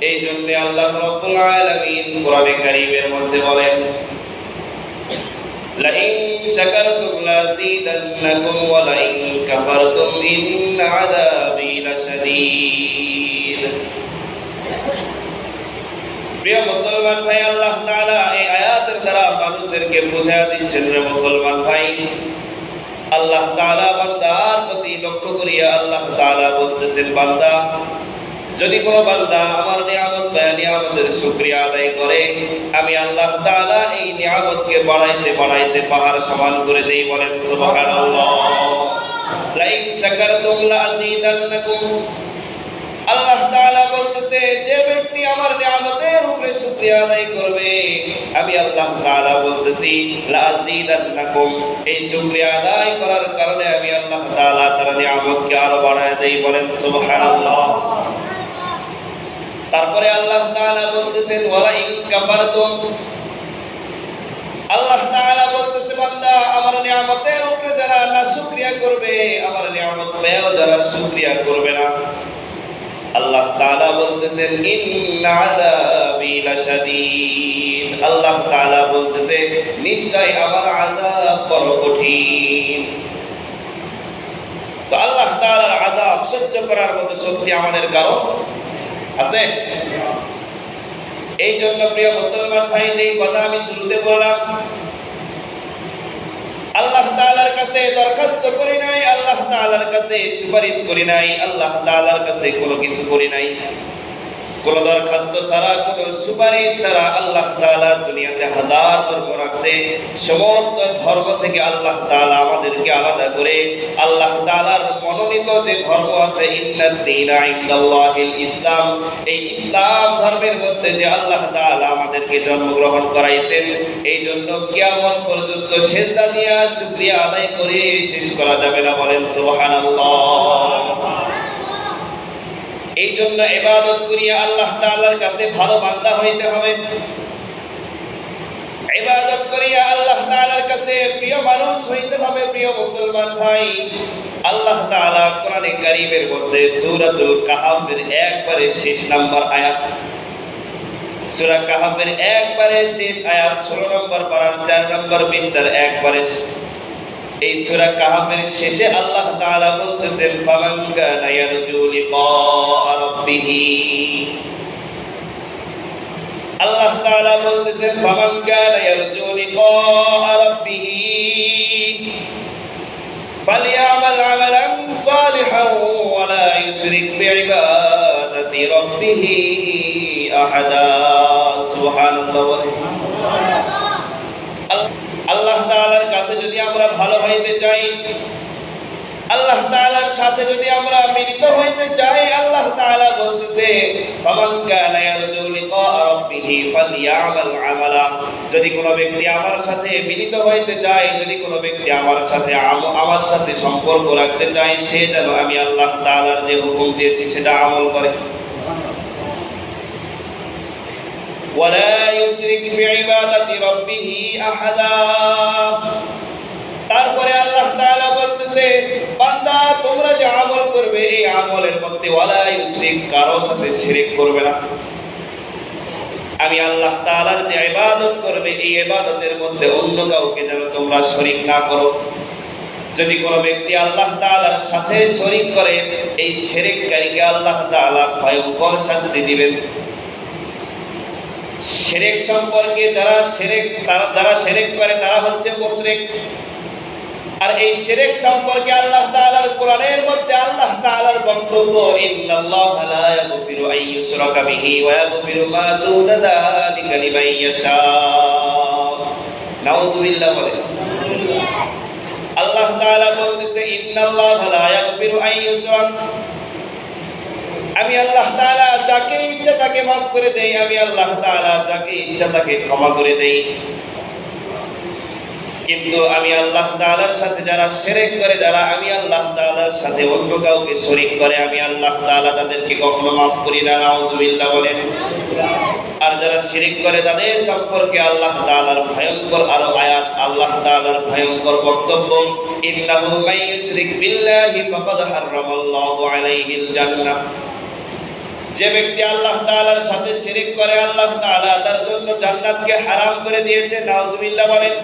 এই জন্য আল্লাহ রাব্বুল আলামিন কোরআনে কারীমের মধ্যে বলেন, লাইন শাকারতুম লাযীদান্নাকুম ওয়া লাইন কাফারতুম ইন্না আযাবী লাশাদীদ। প্রিয় মুসলমান ভাই, আল্লাহ তাআলা এই আয়াতের দ্বারা মানুষদেরকে বুঝায়া দিচ্ছেন, রে মুসলমান ভাই, আল্লাহ তাআলা বান্দার প্রতি লক্ষ্য করিয়া আল্লাহ তাআলা বলতেছেন, বান্দা, যদি কোনো বান্দা আমার নিয়ামত বা নিয়ামতের শুকরিয়া আদায় করে, আমি আল্লাহ তাআলা এই নিয়ামতকে বাড়াইতে বাড়াইতে পাহাড় সমান করে দেই। বলেন সুবহানাল্লাহ। লাইন শাকারতুম লাযীদান্নাকুম। আল্লাহ তাআলা বলতেছে, যে ব্যক্তি আমার নিয়ামতের উপরে শুকরিয়া আদায় করবে, আমি আল্লাহ তাআলা বলতেছি লাযীদান্নাকুম, এই শুকরিয়া আদায় করার কারণে আমি আল্লাহ তাআলা তার নিয়ামতকে আরো বাড়ায় দেই। বলেন সুবহানাল্লাহ। তারপরে আল্লাহ তাআলা বলতেছেন ওয়ালা ইন কাফারতুম। আল্লাহ তাআলা বলতেছে, বান্দা, আমার নিয়ামতের উপরে যারা নাশুকরিয়া করবে, আমার নিয়ামত পেয়েও যারা শুকরিয়া করবে না, আল্লাহ তাআলা বলতেছেন ইন্না আযাবী লাশাদীদ। আল্লাহ তাআলা বলতেছে, নিশ্চয় আমার আযাব বড় কঠিন। তো আল্লাহ তাআলার আযাব সহ্য করার মতো শক্তি আমাদের কারো আছে? এই জন্য প্রিয় মুসলমান ভাই, যেই কথা আমি শুরুতে বললাম, আল্লাহ তাআলার কাছে দরখাস্ত করি নাই, আল্লাহ তাআলার কাছে সুপারিশ করি নাই, আল্লাহ তাআলার কাছে কোনো কিছু করি নাই, কোন দরখাস্ত ছাড়া, কোন সুপারিশ ছাড়া আল্লাহ তাআলা দুনিয়াতে হাজার ধর্ম রাখছে। সমস্ত ধর্ম থেকে আল্লাহ তাআলা আমাদেরকে আলাদা করে আল্লাহ তাআলার মনোনীত যে ধর্ম আছে, ইন্নাদ দীনা ইনদাল্লাহিল ইসলাম, এই ইসলাম ধর্মের মধ্যে যে আল্লাহ তাআলা আমাদেরকে জন্মগ্রহণ করাইছেন, এই জন্য কিয়ামত পর্যন্ত সিজদা দিয়া শুকরিয়া আদায় করে শেষ করা যাবে না। বলেন সুবহানাল্লাহ। এই জন্য ইবাদত করিয়া আল্লাহ তাআলার কাছে ভালো বান্দা হইতে হবে। ইবাদত করিয়া আল্লাহ তাআলার কাছে প্রিয় মানুষ হইতে হবে। প্রিয় মুসলমান ভাই, আল্লাহ তাআলা কোরআনে কারীমের মধ্যে সূরাতুল কাহফের একবারে শেষ নাম্বার আয়াত, সূরা কাহফের একবারে শেষ আয়াত 16 নম্বর পারার 4 নম্বর পৃষ্ঠার একবারে এই সূরা কাহফের শেষে আল্লাহ তাআলা বলতেছেন, ফামান কানা ইয়ারজু লিকা রাব্বিহি। আল্লাহ তাআলা বলতেছেন, ফামান কানা ইয়ারজু লিকা রাব্বিহি ফালইয়ামাল আমালান সালিহান ওয়া লা ইউশরিক বিইবাদাতি রাব্বিহি আহাদা। সুবহানাল্লাহ। আল্লাহ তাআলার কাছে যদি আমরা ভালো হইতে চাই, আল্লাহ তাআলার সাথে যদি আমরা মিলিত হইতে চাই, আল্লাহ তাআলা বলতেছে, ফামান কানা ইয়ারজু লিকা রাব্বিহি ফালইয়ামাল আমালা। যদি কোনো ব্যক্তি আমার সাথে মিলিত হইতে চায়, যদি কোনো ব্যক্তি আমার সাথে সম্পর্ক রাখতে চায়, সে যেন আমি আল্লাহ তাআলার যে হুকুম দিয়েছি সেটা আমল করে। ওয়ালা ইউশরিক বিইবাদাতি রাব্বিহি আহাদা। তারপরে আল্লাহ তাআলা বলতেছে, বান্দা, তোমরা যে আমল করবে, এই আমলের মধ্যে ওয়ালা ইউশরিক, কারো সাথে শিরক করবে না। আমি আল্লাহ তাআলার যে ইবাদত করবে, এই ইবাদতের মধ্যে অন্য কাউকে যেন তোমরা শরীক না করো। যদি কোনো ব্যক্তি আল্লাহ তাআলার সাথে শরীক করে, এই শিরককারীকে আল্লাহ তাআলা ভয়ঙ্কর শাস্তি দিবেন। শিরক সম্পর্কে যারা শিরক করে তারা হচ্ছে মুশরিক। আর এই শিরক সম্পর্কে আল্লাহ তাআলার কোরআনের মধ্যে আল্লাহ তাআলার বক্তব্য, ইন্নাল্লাহা লা ইয়াগফিরু আন ইউশরাকা বিহি ওয়া ইয়াগফিরু মা দুনা যালিকা লিমান ইয়াশা। নাউযুবিল্লাহ। বলেন আল্লাহ তাআলা বলতেছে, ইন্নাল্লাহা লা ইয়াগফিরু আন ইউশরাক, আমি আল্লাহ তাআলা যাকে ইচ্ছা তাকে মাফ করে দেই, আমি আল্লাহ তাআলা যাকে ইচ্ছা তাকে ক্ষমা করে দেই। কিন্তু আমি আল্লাহ তাআলার সাথে যারা শিরক করে, যারা আমি আল্লাহ তাআলার সাথে অন্য কাউকে শরীক করে, আমি আল্লাহ তাআলা তাদেরকে কখনো মাফ করি না। নাউযুবিল্লাহ। বলেন আর যারা শিরক করে তাদের সম্পর্কে আল্লাহ তাআলার ভয়ঙ্কর আরো আয়াত, আল্লাহ তাআলার ভয়ঙ্কর বক্তব্য, ইন্নাহু মাইয়ুশরিক বিল্লাহি ফাকাদ হারামাল্লাহু আলাইহিল জান্নাহ। যে ব্যক্তি আল্লাহ তাআলার সাথে শিরিক করে আল্লাহ তাআলা তার জন্য জান্নাতকে হারাম করে দিয়েছে। নাউজুবিল্লাহ বলেন।